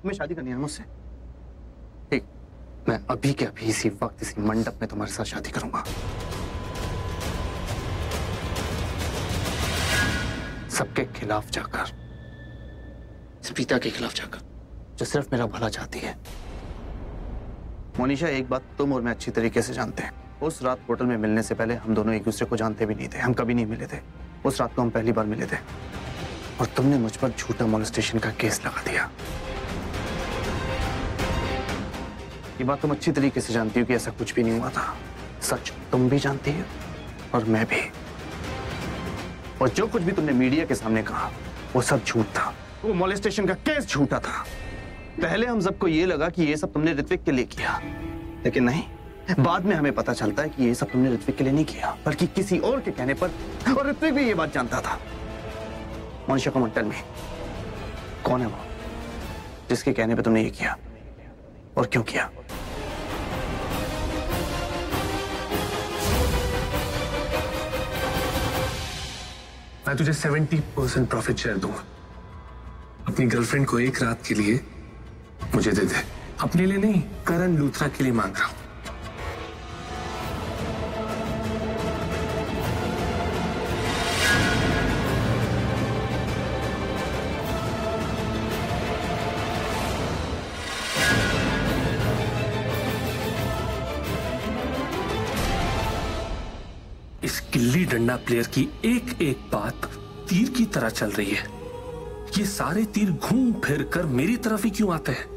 तुम्हें शादी करनी है मुझसे? ठीक, मैं अभी के अभी इसी वक्त इसी मंडप में तुम्हारे साथ शादी करूंगा। सबके खिलाफ जाकर, प्रीता के खिलाफ जाकर, जो सिर्फ मेरा भला चाहती है। मोनिशा, एक बात तुम और मैं अच्छी तरीके से जानते हैं। उस रात होटल में मिलने से पहले हम दोनों एक दूसरे को जानते भी नहीं थे। हम कभी नहीं मिले थे। उस रात को हम पहली बार मिले थे और तुमने मुझ पर झूठा मोलेस्टेशन का केस लगा दिया। ये बात तुम अच्छी तरीके से जानती हो कि ऐसा कुछ भी नहीं हुआ था। सच तुम भी जानती हो और मैं भी। और जो कुछ भी तुमने मीडिया के सामने कहा वो सब झूठ था। वो मोलेस्टेशन का केस झूठा था। पहले हम सबको ये लगा कि ये सब तुमने ऋत्विक के लिए किया, लेकिन नहीं, बाद में हमें पता चलता है कि ये सब तुमने ऋत्विक के लिए नहीं किया बल्कि किसी और के कहने पर। और ऋत्विक भी ये बात जानता था। मोनिशा को टेल मी, कौन है वो जिसके कहने पे तुमने ये किया और क्यों किया? मैं तुझे 70% प्रॉफिट शेयर दूंगा। अपनी गर्लफ्रेंड को एक रात के लिए मुझे दे दे। अपने लिए नहीं, करण लूथरा के लिए मांग रहा हूं। इस गिल्ली डंडा प्लेयर की एक एक बात तीर की तरह चल रही है। ये सारे तीर घूम फिर कर मेरी तरफ ही क्यों आते हैं?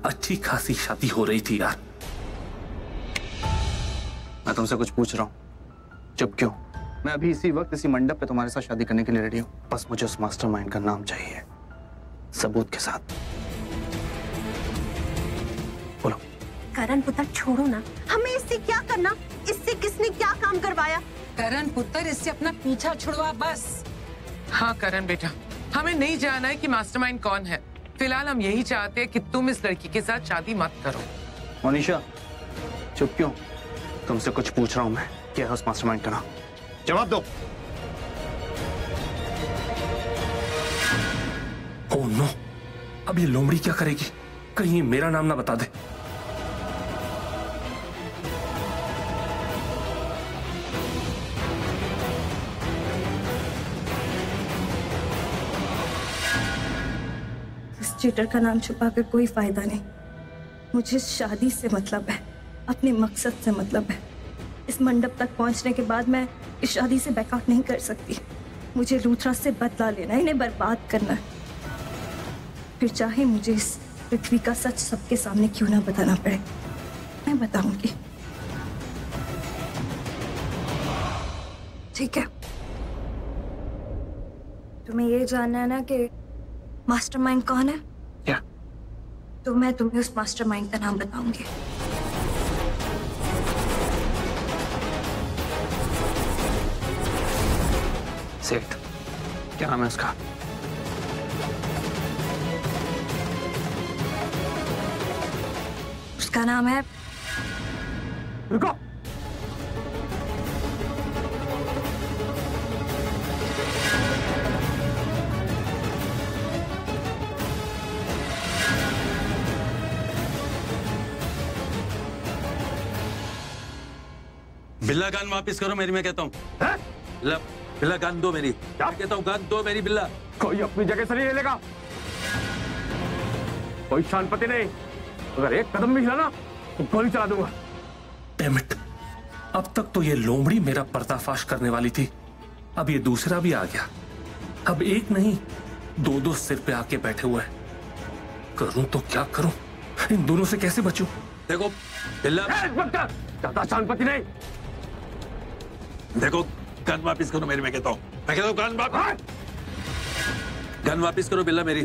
अच्छी खासी शादी हो रही थी यार। मैं तुमसे कुछ पूछ रहा हूं, चुप क्यों? मैं अभी इसी वक्त इसी मंडप पे तुम्हारे साथ शादी करने के लिए रेडी हूं। बस मुझे उस मास्टरमाइंड का नाम चाहिए, सबूत के साथ। बोलो। करण पुत्र छोड़ो ना, हमें इससे क्या करना? इससे किसने क्या काम करवाया? करण पुत्र, इससे अपना पीछा छुड़वा बस। हाँ करण बेटा, हमें नहीं जानना है कि मास्टरमाइंड कौन है। फिलहाल हम यही चाहते हैं कि तुम इस लड़की के साथ शादी मत करो। मोनिशा, चुप क्यों? तुमसे कुछ पूछ रहा हूं मैं। क्या है उस मास्टरमाइंड का नाम? जवाब दो। ओह नो, अब ये लोमड़ी क्या करेगी? कहीं मेरा नाम ना बता दे। चीटर का नाम छुपा कर कोई फायदा नहीं। मुझे शादी से मतलब है, अपने मकसद से मतलब है। इस मंडप तक पहुंचने के बाद मैं इस शादी से बैकआउट नहीं कर सकती। मुझे लूथरा से बदला लेना है, इन्हें बर्बाद करना है। फिर चाहे मुझे इस पृथ्वी का सच सबके सामने क्यों ना बताना पड़े, मैं बताऊंगी। ठीक है, तुम्हें ये जानना है ना कि मास्टरमाइंड कौन है? क्या? तो मैं तुम्हें उस मास्टरमाइंड का नाम बताऊंगी। सेठ, क्या नाम है उसका? उसका नाम है... रुको। बिल्ला गन वापस करो मेरी, मैं कहता हूँ। बिल्ला गन दो मेरी। क्या कहता हूँ? गन दो मेरी बिल्ला। कोई अपनी जगह से नहीं हिलेगा, कोई शांति नहीं। अगर एक कदम भी हिला ना तो गोली चला दूंगा। डैम इट, अब तक तो ये लोमड़ी मेरा पर्दाफाश करने वाली थी, अब ये दूसरा भी आ गया। अब एक नहीं, दो दो सिर पे आके बैठे हुए हैं। करूं तो क्या करूं? इन दोनों से कैसे बचूं? देखो बिल्ला, ज्यादा शांति नहीं। देखो गन वापिस करो मेरी, मैं कहता हूँ। मैं कहता हूँ गन वापिस, गन वापिस करो बिल्ला मेरी।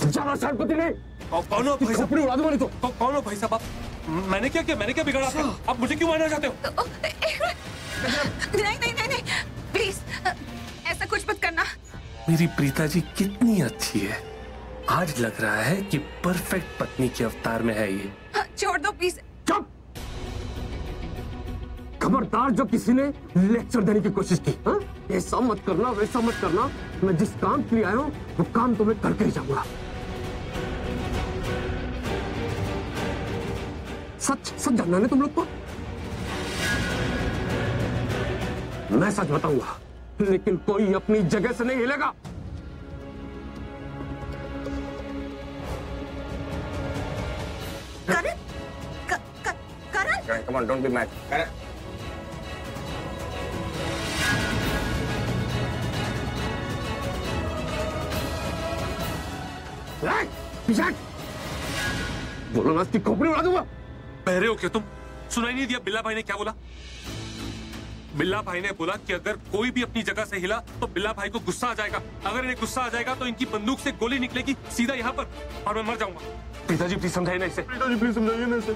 ज्यादा शांति नहीं। कौन हो भाई साहब? उड़ा दूंगा नहीं तो। कौन हो भाई साहब? मैंने क्या किया? मैंने क्या बिगाड़ा आपका? आप मुझे क्यों मारना चाहते हो? नहीं नहीं नहीं नहीं, प्लीज ऐसा कुछ मत करना। मेरी प्रीता जी कितनी अच्छी है, आज लग रहा है कि परफेक्ट पत्नी के अवतार में है ये। छोड़ दो प्लीज। चुप! खबरदार जो किसी ने लेक्चर देने की कोशिश की, हाँ? ऐसा मत करना, वैसा मत करना। मैं जिस काम के लिए आया हूं वो काम तो मैं करके ही जाऊंगा। सच सच जानना है तुम लोग को। मैं सच बताऊंगा, लेकिन कोई अपनी जगह से नहीं हिलेगा। करण, Come on, don't be mad. बोलो ना, इसकी खोपड़ी उड़ा दूंगा। बहरे हो क्या तुम? सुनाई नहीं दिया बिल्ला भाई ने क्या बोला? बिल्ला भाई ने बोला कि अगर कोई भी अपनी जगह से हिला तो बिल्ला भाई को गुस्सा आ जाएगा। अगर इन्हें गुस्सा आ जाएगा तो इनकी बंदूक से गोली निकलेगी सीधा यहाँ पर और मैं मर जाऊंगा। पिताजी प्लीज समझाइए ना इसे। पिताजी प्लीज समझाइए ना इसे।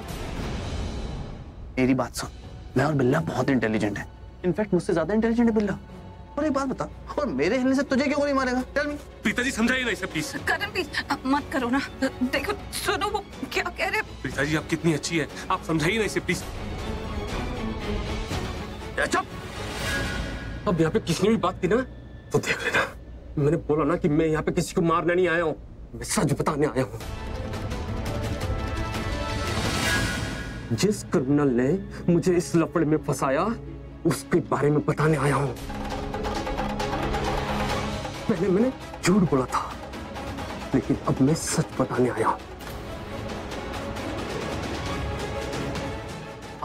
मेरी बात सुन, मैं और बिल्ला बहुत इंटेलिजेंट है। इनफैक्ट मुझसे ज्यादा इंटेलिजेंट है बिल्ला। और एक बात बता, और मेरे हिलने से तुझे क्यों गोली मारेगा? Tell me. पिताजी समझाइए ना इसे प्लीज। करण प्लीज मत करो ना। देखो सुनो वो क्या कह रहे। पिताजी आप कितनी अच्छी है, आप समझाइए ना इसे प्लीज। चुप! अब यहाँ पे किसी ने भी बात की ना तो देख लेना। मैंने बोला ना कि मैं यहाँ पे किसी को मारने नहीं आया हूँ, मैं सच बताने आया हूँ। जिस क्रिमिनल ने मुझे इस लफड़े में फंसाया उसके बारे में बताने आया हूँ। पहले मैंने झूठ बोला था, लेकिन अब मैं सच बताने आया हूँ।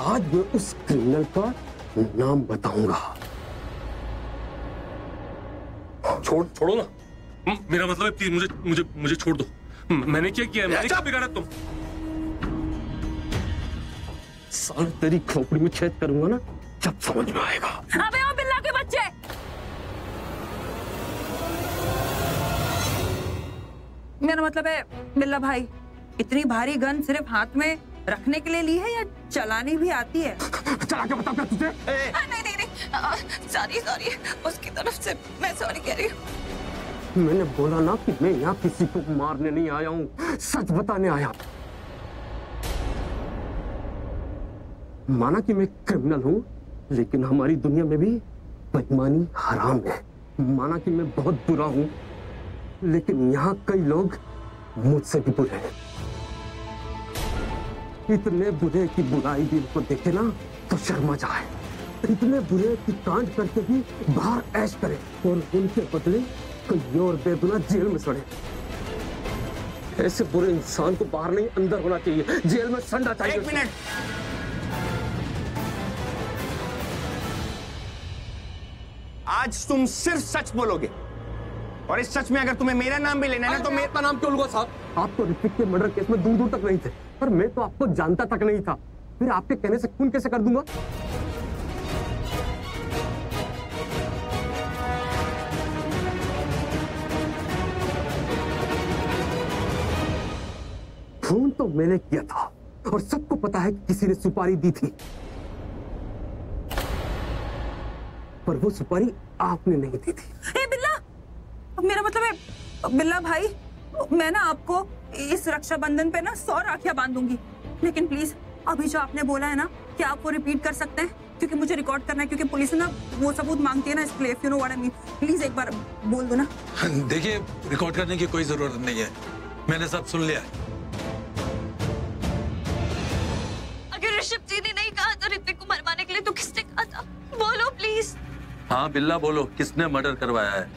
आज मैं उस क्रिमिनल का नाम बताऊंगा। छोड़ो ना। मेरा मतलब है प्लीज मुझे मुझे मुझे छोड़ दो। मैंने क्या किया? मैंने क्या बिगाड़ा तुम? साल तेरी खोपड़ी में छेद करूंगा ना, जब समझ में आएगा। अबे ओ बिल्ला के बच्चे, मेरा मतलब है बिल्ला भाई, इतनी भारी गन सिर्फ हाथ में रखने के लिए ली है या चलानी भी आती है? चला के बता तुझे। नहीं सॉरी उसकी तरफ से मैं सॉरी कह रही हूँ। मैंने बोला ना कि मैं यहाँ किसी को मारने नहीं आया हूँ, सच बताने आया हूँ। माना कि मैं क्रिमिनल हूँ, लेकिन हमारी दुनिया में भी बेईमानी हराम है। माना कि मैं बहुत बुरा हूँ, लेकिन यहाँ कई लोग मुझसे भी बुरे हैं। इतने बुरे कि बुराई भी उनको देखे ना तो शर्मा जाए। इतने बुरे कि कांड करके भी बाहर ऐश करे और उनके बदले कोई और बेगुनाह जेल में सड़े। ऐसे बुरे इंसान को बाहर नहीं अंदर होना चाहिए, जेल में सड़ना चाहिए। एक मिनट, आज तुम सिर्फ सच बोलोगे, और इस सच में अगर तुम्हें मेरा नाम भी लेना है ना तो मेरा नाम क्यों लूंगा साहब? आप तो ऋतिक के मर्डर केस में दूर दूर तक नहीं थे, पर मैं तो आपको जानता तक नहीं था। फिर आपके कहने से खून कैसे कर दूंगा? खून तो मैंने किया था और सबको पता है कि किसी ने सुपारी दी थी, पर वो सुपारी आपने नहीं दी थी। ए बिल्ला, मेरा मतलब है बिल्ला भाई, मैं ना आपको इस रक्षाबंधन पे ना 100 राखियां बांधूंगी, लेकिन प्लीज अभी जो आपने बोला है ना, क्या आप वो रिपीट कर सकते हैं? क्योंकि मुझे रिकॉर्ड करना है, क्योंकि पुलिस ना वो सबूत मांगती है ना इसके लिए। You know what I mean, please एक बार बोल दो ना। देखिए, रिकॉर्ड करने की कोई जरूरत नहीं है, मैंने सब सुन लिया। अगर ऋषभ जी ने नहीं कहा तो ऋतिक को मरवाने के लिए तो किसने कहा था? बोलो प्लीज। हाँ बिल्ला बोलो, किसने मर्डर करवाया है?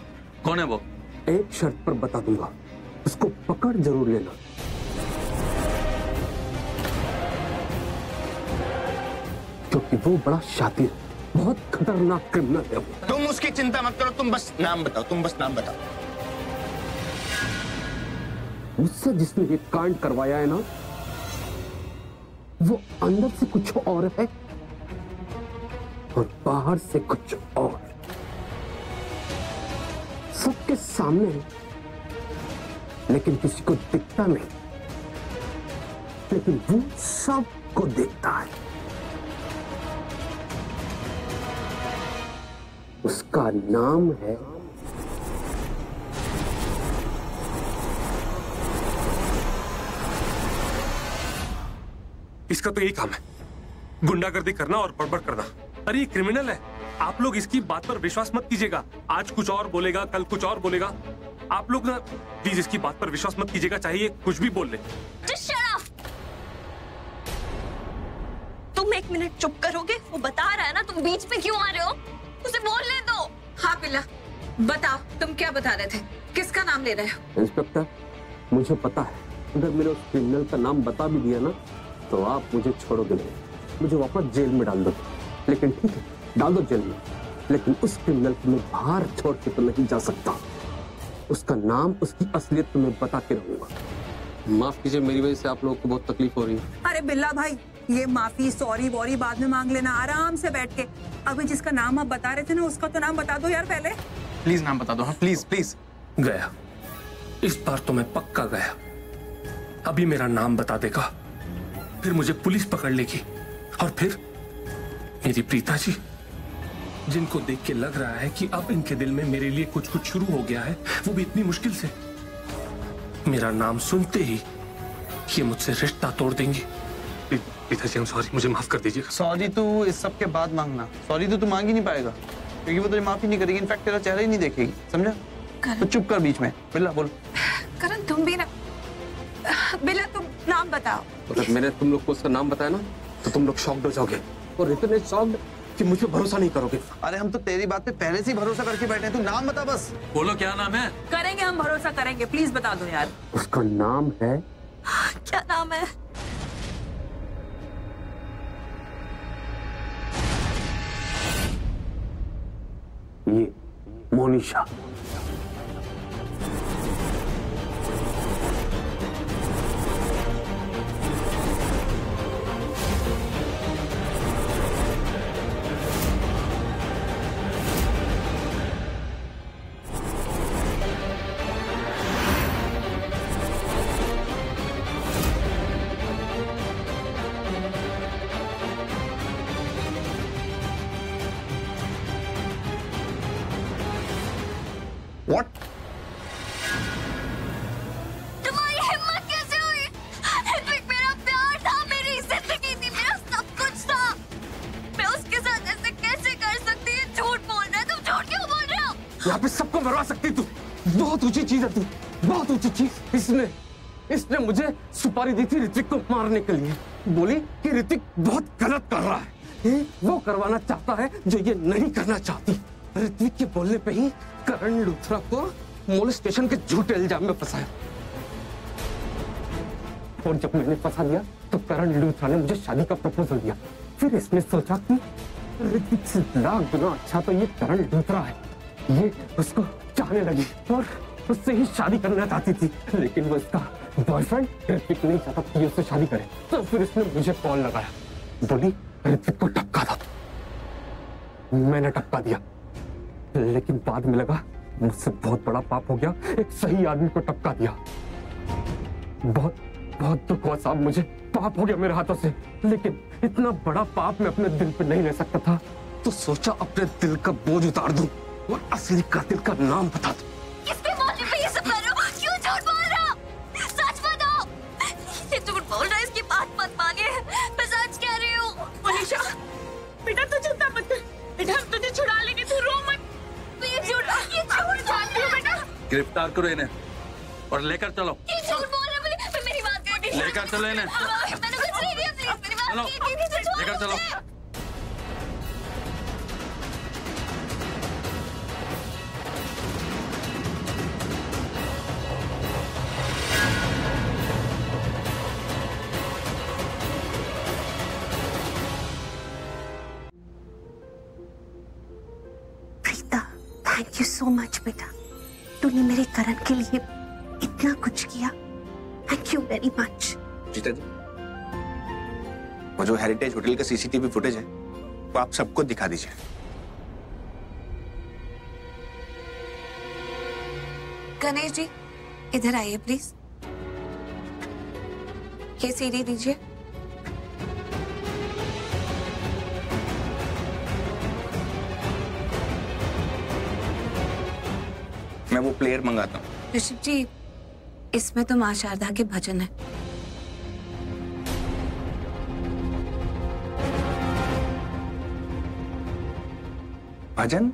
कौन है वो? एक शर्त पर बता दूंगा, उसको पकड़ जरूर लेना। क्योंकि वो बड़ा शातिर, बहुत खतरनाक क्रिमिनल है वो। तुम उसकी चिंता मत करो, तुम बस नाम बताओ, तुम बस नाम बताओ। मुझसे जिसने ये कांड करवाया है ना, वो अंदर से कुछ और है और बाहर से कुछ और। सबके सामने है, लेकिन किसी को दिखता नहीं, लेकिन वो सबको देखता है। उसका नाम है इसका तो यही काम है, गुंडागर्दी करना और बड़बड़ करना। अरे ये क्रिमिनल है, आप लोग इसकी बात पर विश्वास मत कीजिएगा। आज कुछ और बोलेगा, कल कुछ और बोलेगा। आप लोग ना प्लीज इसकी बात पर विश्वास मत कीजिएगा, चाहिए कुछ भी बोल ले। Just shut up! तुम 1 मिनट चुप करोगे? वो बता रहा है ना, तुम बीच में क्यों आ रहे हो? उसे बोलने दो। हाँ बिल्ला, बताओ तुम क्या बता रहे थे, किसका नाम ले रहे हो? इंस्पेक्टर, मुझे पता है अगर मैंने उस क्रिमिनल का नाम बता भी दिया ना तो आप मुझे छोड़ोगे नहीं, मुझे वापस जेल में डाल दो। लेकिन ठीक है, डाल दो जेल में, लेकिन उस क्रिमिनल को मैं बाहर छोड़ के तो नहीं जा सकता। उसका नाम, उसकी असलियत तो मैं बता के रहूंगा। माफ कीजिए, मेरी वजह से आप लोगों को बहुत तकलीफ हो रही है। अरे बिल्ला भाई, ये माफी सॉरी वॉरी बाद में मांग लेना, आराम से बैठ के। अभी जिसका नाम आप बता रहे थे ना, उसका तो नाम बता दो यार पहले। प्लीज नाम बता दो। हाँ प्लीज प्लीज। गया, इस बार तो मैं पक्का गया। अभी मेरा नाम बता देगा, फिर मुझे पुलिस पकड़ लेगी, और फिर मेरी प्रीता जी, जिनको देख के लग रहा है कि अब इनके दिल में मेरे लिए कुछ कुछ शुरू हो गया है, वो भी इतनी मुश्किल से, मेरा नाम सुनते ही ये मुझसे रिश्ता तोड़ देंगी। प्रीता जी, सॉरी, मुझे माफ कर दीजिए। सॉरी तू इस सब के बाद मांगना। सॉरी तो तू मांग ही नहीं पाएगा, क्योंकि वो तुझे माफी नहीं करेगी, इनफैक्ट तेरा चेहरा ही नहीं देखेगी, समझा? तो चुप कर बीच में। बिल्ला बोल। करण तुम भी ना, बिल्ला तुम नाम बताओ। अगर मैंने तुम लोग को उसका नाम बताया ना तो तुम लोग शॉक्ड हो जाओगे, और इतने शॉक्ड कि मुझे भरोसा नहीं करोगे। अरे हम तो तेरी बात पे पहले से ही भरोसा करके बैठे हैं, तू नाम बता बस। बोलो क्या नाम है? करेंगे, हम भरोसा करेंगे, प्लीज बता दो यार। उसका नाम है, क्या नाम है? ये मोनिशा। What? तुम्हारी हिम्मत कैसे हुई? ऋत्विक मेरा प्यार था, मेरी जिंदगी थी, मेरा सब कुछ था। मैं उसके साथ ऐसे कैसे कर सकती? झूठ बोल रहे, तुम झूठ क्यों बोल रहे हो? यहाँ पे सबको मरवा सकती तू। बहुत ऊंची चीज है तू, बहुत ऊंची चीज। इसने मुझे सुपारी दी थी ऋत्विक को मारने के लिए। बोली कि ऋत्विक बहुत गलत कर रहा है, वो करवाना चाहता है जो ये नहीं करना चाहती। ऋत्विक के बोलने पे ही करण लूथरा को मोलेस्टेशन के झूठे इल्जाम में फंसाया, और जब मैंने फंसा दिया तो करण लूथरा ने मुझे शादी का प्रपोजल दिया। फिर इसने सोचा कि ऋत्विक से लाख गुना अच्छा तो ये करण लूथरा है, ये उसको चाहने लगी और उससे ही शादी करना चाहती थी। लेकिन वो इसका बॉयफ्रेंड ऋत्विक नहीं चाहता कि उससे शादी करे, तो फिर इसने मुझे कॉल लगाया, बोली ऋत्विक को टपका दो। मैंने टपका दिया, लेकिन बाद में लगा मुझसे बहुत बड़ा पाप हो गया, एक सही आदमी को टपका दिया। बहुत बहुत दुख हुआ साहब, मुझे पाप हो गया मेरे हाथों से, लेकिन इतना बड़ा पाप मैं अपने दिल पे नहीं ले सकता था, तो सोचा अपने दिल का बोझ उतार दूं और असली कातिल का नाम बता दूं। किसके बोलने पे ये सब कर रहे हो? क्यों झूठ बोल रहे हो? सच बताओ। ये झूठ बोल रहा है, इसकी बात मत मानिए, मैं सच कह रही हूँ। मोनिशा, बेटा तू चिंता मत कर, बेटा हम तुझे छुड़ा लेंगे, तू रो मत। ये झूठ जानती हूँ बेटा। गिरफ्तार करो इन्हें और लेकर चलो। ये झूठ बोल रहे हैं, मुझे मेरी बात कर। लेकर चलो इन्हें। मैंने कुछ नहीं किया, प्लीज मेरी बात चलो, कीजिए, लेकर चलो। थैंक यू सो मच बेटा, तूने मेरे करण के लिए इतना कुछ किया। Thank you very much. जीता जी, वो जो हेरिटेज होटल का सीसीटीवी फुटेज है वो आप सबको दिखा दीजिए। गणेश जी इधर आइए प्लीज, ये सीडी दीजिए। मैं वो प्लेयर मंगाता हूँ। ऋषभ जी, इसमें तो मां शारदा के भजन है। भजन?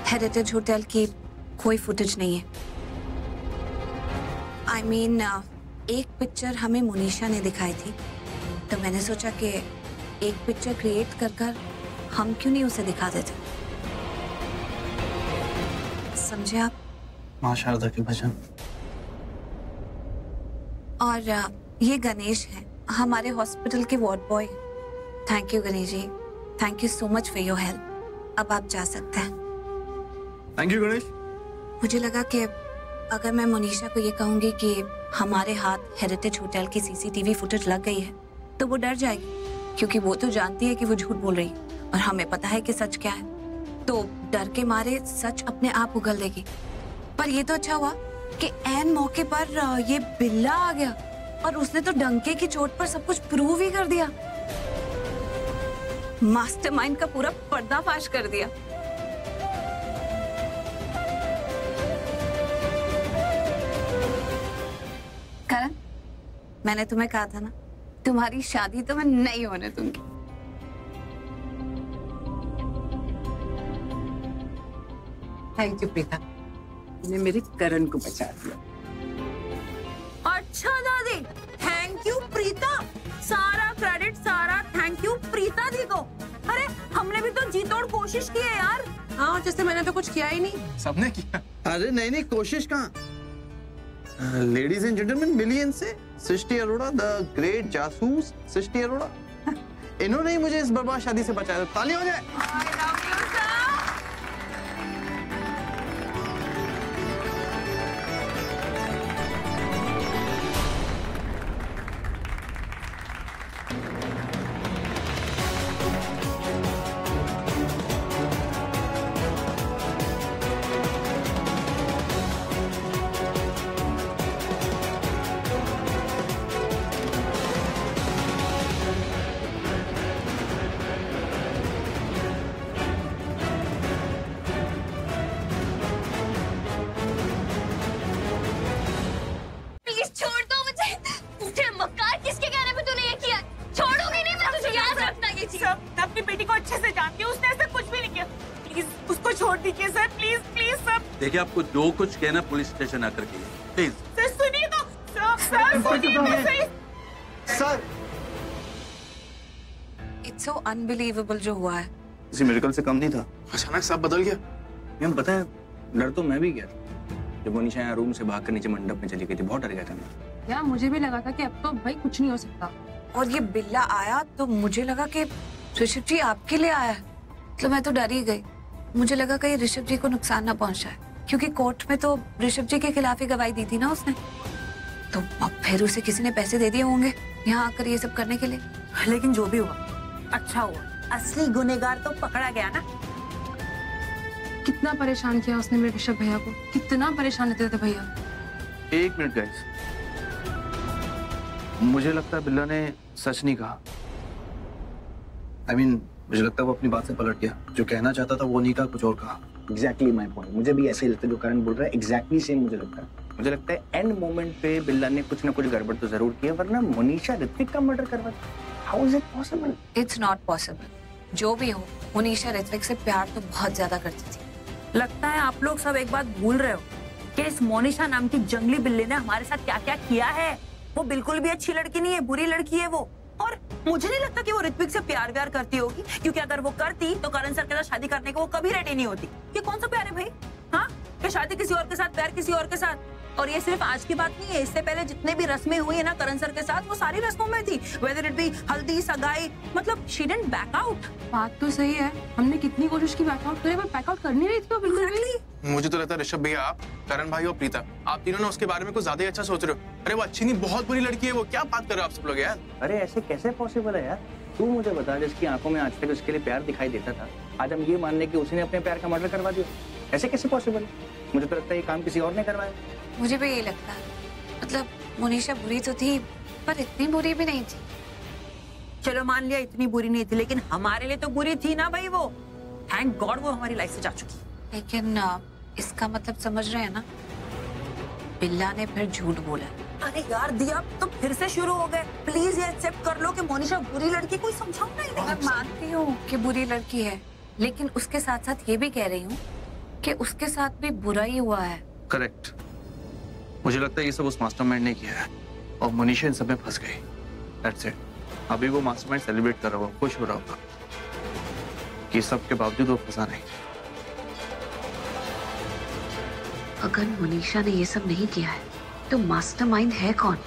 हेरिटेज होटल की कोई फुटेज नहीं है। I mean, एक पिक्चर हमें मुनीशा ने दिखाई थी, तो मैंने सोचा कि एक पिक्चर क्रिएट कर कर हम क्यों नहीं उसे दिखा देते। समझे आप? माँ शारदा के भजन। और ये गणेश है, हमारे हॉस्पिटल के ward boy. Thank you Ganesh ji, thank you so much for your help. अब आप जा सकते हैं। Thank you Ganesh. मुझे लगा कि अगर मैं मुनीशा को ये कहूंगी कि हमारे हाथ हेरिटेज होटल की सीसीटीवी फुटेज लग गई है तो वो डर जाएगी, क्योंकि वो तो जानती है कि वो झूठ बोल रही है और हमें पता है कि सच क्या है। तो डर के मारे सच अपने आप उगल देगी। पर ये तो अच्छा हुआ कि ऐन मौके पर ये बिल्ला आ गया और उसने तो डंके की चोट पर सब कुछ प्रूव ही कर दिया। मास्टरमाइंड का पूरा पर्दाफाश कर दिया। करण, मैंने तुम्हें कहा था ना, तुम्हारी शादी तो मैं नहीं होने दूंगी। थैंक यू प्रीता, तुमने मेरे करण को बचा दिया। अच्छा दादी, थैंक यू प्रीता। सारा क्रेडिट, सारा थैंक यू प्रीता दी को। अरे हमने भी तो जी तोड़ कोशिश की है यार। हाँ, जैसे मैंने तो कुछ किया ही नहीं। सबने किया। अरे नहीं नहीं, कोशिश कहाँ। लेडीज एंड जेंटलमैन, मिलिए इनसे सृष्टि अरोड़ा, द ग्रेट जासूस सृष्टि अरोड़ा। इन्होंने ही मुझे इस बर्बाद शादी से बचाया। ताली हो जाए। देखिए, आपको जो कुछ कहना पुलिस स्टेशन आकर के प्लीज। सर सुनिए तो। सर सुनिए। सर, इट्स सो अनबिलीवेबल जो हुआ है। किसी मिरेकल से कम नहीं था। अचानक सब बदल गया। मैम पता है, डर तो मैं भी गया जब मनीषा यहाँ रूम से भाग कर नीचे मंडप में चली गई थी। बहुत डर गया था मैं। यार मुझे भी लगा था कि अब तो भाई कुछ नहीं हो सकता। और ये बिल्ला आया तो मुझे लगा कि ऋषभ जी आपके लिए आया है, तो मैं तो डर ही गई। मुझे लगा कहीं ऋषभ जी को नुकसान ना पहुंचाए, क्योंकि कोर्ट में तो ऋषभ जी के खिलाफ ही गवाही दी थी ना उसने। तो अब फिर उसे किसी ने पैसे दे दिए होंगे यहाँ आकर ये सब करने के लिए। लेकिन जो भी हुआ अच्छा हुआ, असली गुनहगार तो पकड़ा गया ना। कितना परेशान किया उसने मेरे ऋषभ भैया को, कितना परेशान रहते थे भैया। एक मिनट गाइस, मुझे लगता है बिल्ला ने सच नहीं कहा। I mean, मुझे लगता है वो अपनी बात से पलट गया। जो कहना चाहता था वो नहीं कहा, कुछ और कहा। Exactly my point. मुझे भी ऐसे ही लगता है जो करण बोल रहा है, exactly सेम मुझे लगता है। मुझे लगता है एंड मोमेंट पे बिल्ला ने कुछ ना कुछ गड़बड़ तो जरूर किया, वरना मनीषा ऋत्विक का मर्डर करवा। How is it possible? It's not possible। जो भी हो, मनीषा ऋत्विक से प्यार तो बहुत ज्यादा करती थी। लगता है आप लोग सब एक बात भूल रहे हो कि इस मोनिशा नाम की जंगली बिल्ली ने हमारे साथ क्या क्या किया है। वो बिल्कुल भी अच्छी लड़की नहीं है, बुरी लड़की है वो। और मुझे नहीं लगता कि वो ऋत्विक से प्यार व्यार करती होगी, क्योंकि अगर वो करती तो करण सर के साथ शादी करने को वो कभी रेडी नहीं होती। ये कौन सा प्यार है भाई? हाँ, कि शादी किसी और के साथ, प्यार किसी और के साथ। और ये सिर्फ आज की बात नहीं है, इससे पहले जितने भी रस्में हुई है ना करण सर के साथ, वो सारी रस्मों में थी। वेदर इट बी हल्दी, सगाई, मतलब शी डिडंट बैक आउट। बात तो सही है, हमने कितनी कोशिश की बैकआउट करे, पर बैकआउट कर नहीं रही थी वो बिल्कुल भी। मुझे तो लगता है ऋषभ भैया, आप, करण भाई और प्रीता, आप तीनों ने उसके बारे में कुछ ज्यादा ही अच्छा सोच रहे हो। अरे वो अच्छी नहीं, बहुत बुरी लड़की है वो। क्या बात कर रहे हो आप सब लोग यार? अरे ऐसे कैसे पॉसिबल है यार? तू मुझे बता, जिसकी आंखों में आज तक उसके लिए प्यार दिखाई देता था, आज हम ये मान लें कि उसने अपने प्यार का मर्डर करवा दिया। ऐसे कैसे पॉसिबल? मुझे तो लगता है ये काम किसी और ने करवाया। मुझे भी यही लगता है। मतलब मुनीषा बुरी तो थी, पर इतनी बुरी भी नहीं थी। चलो मान लिया इतनी बुरी नहीं थी, लेकिन हमारे लिए तो बुरी थी ना भाई वो। थैंक गॉड वो हमारी लाइफ से जा चुकी। लेकिन इसका मतलब समझ रहे हैं ना, बिल्ला ने फिर झूठ बोला। अरे यार दिया, तो फिर से शुरू हो गए। प्लीज ये एक्सेप्ट कर लो कि मोनिशा बुरी लड़की, कोई समझाओ ना। मैं मानती हूँ कि बुरी लड़की है, लेकिन उसके साथ साथ ये भी कह रही हूँ कि उसके साथ भी बुरा ही हुआ है। करेक्ट। मुझे लगता है ये सब उस मास्टरमाइंड ने किया है और मनीषा इन सब में फंस गई। That's it. अभी वो मास्टरमाइंड सेलिब्रेट कर रहा होगा, खुश हो रहा होगा कि सब के बावजूद वो फंसा नहीं। अगर मनीषा ने ये सब नहीं किया है तो मास्टरमाइंड है कौन?